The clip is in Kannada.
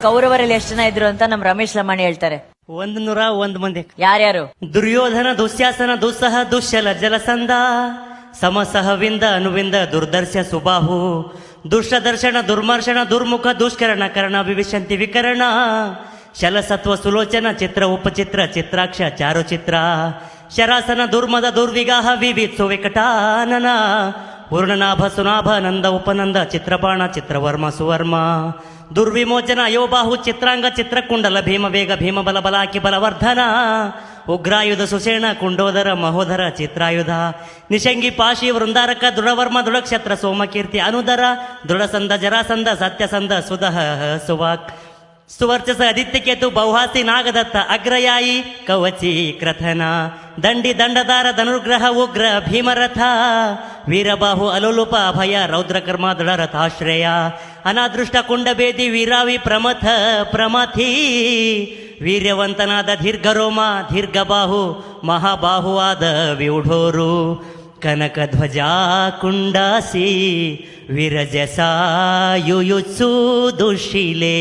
ಕೌರವರಲ್ಲಿ ಎಷ್ಟು ಜನ ಇದ್ರು ಅಂತ ನಮ್ ರಮೇಶ್ ಲಮಾಣಿ ಹೇಳ್ತಾರೆ. 101 ಮಂದಿ. ಯಾರ್ಯಾರು? ದುರ್ಯೋಧನ, ದುಶ್ಯಾಸನ, ದುಸ್ಸಹ, ದುಶ್ಶಲ, ಜಲಸಂಧ, ಸಮಸಹವಿಂದ, ಅನುವಿಂದ, ದುರ್ದರ್ಶ, ಸುಬಾಹು, ದುಷ್ಟದರ್ಶನ, ದುರ್ಮರ್ಶನ, ದುರ್ಮುಖ, ದುಷ್ಕರಣ, ಕರ್ಣ, ವಿವಿಶಂತಿ, ವಿಕರಣ, ಶಲಸತ್ವ, ಸುಲೋಚನ, ಚಿತ್ರ, ಉಪಚಿತ್ರ, ಚಿತ್ರಾಕ್ಷ, ಚಾರುಚಿತ್ರ, ಶರಾಸನ, ದುರ್ಮದ, ದುರ್ವಿಗಾಹ, ವಿವಿತ್ಸು, ವಿಕಟಾನನ, ಪೂರ್ಣನಾಭ, ಸುನಾಭ, ನಂದ, ಉಪನಂದ, ಚಿತ್ರಬಾಣ, ಚಿತ್ರವರ್ಮ, ಸುವರ್ಮ, ದುರ್ವಿಮೋಚನ, ಅಯೋಬಾಹು, ಚಿತ್ರಾಂಗ, ಚಿತ್ರಕುಂಡಲ, ಭೀಮವೇಗ, ಭೀಮಬಲ, ಬಲಾಕಿ, ಬಲವರ್ಧನ, ಉಗ್ರಾಯುಧ, ಸುಷೇಣ, ಕುಂಡೋದರ, ಮಹೋದರ, ಚಿತ್ರಾಯುಧ, ನಿಶಂಗಿ, ಪಾಶಿ, ವೃಂದಾರಕ, ದೃಢವರ್ಮ, ದೃಢಕ್ಷತ್ರ, ಸೋಮಕೀರ್ತಿ, ಅನುದರ, ದೃಢಸಂದ, ಜರಾಸಂದ, ಸತ್ಯಸಂದ, ಸುದಹ, ಸುವಾಕ್, ಸುವರ್ಚಸ, ಆದಿತ್ಯಕೇತು, ಬೌಹಾಸಿ, ನಾಗದತ್ತ, ಅಗ್ರಯಾಯಿ, ಕವಚಿ, ಕ್ರಥನ, ದಂಡಿ, ದಂಡದಾರ, ಧನುರ್ಗ್ರಹ, ಉಗ್ರ, ಭೀಮರಥ, ವೀರಬಾಹು, ಅಲೋಲುಪ, ಅಭಯ, ರೌದ್ರಕರ್ಮ, ದೃಢರಥಾಶ್ರಯ, ಅನಾದೃಷ್ಟ, ಕುಂಡಬೇದಿ, ವೀರಾವಿ, ಪ್ರಮಥ, ಪ್ರಮಥಿ, ವೀರ್ಯವಂತನಾದ ದೀರ್ಘರೋಮ, ದೀರ್ಘಬಾಹು, ಮಹಾಬಾಹುವಾದ ವ್ಯೂಢೋರು, ಕನಕಧ್ವಜ, ಕುಂಡಾಸಿ, ವಿರಜಸ, ಯುಯುತ್ಸು, ದುಶೀಲೆ.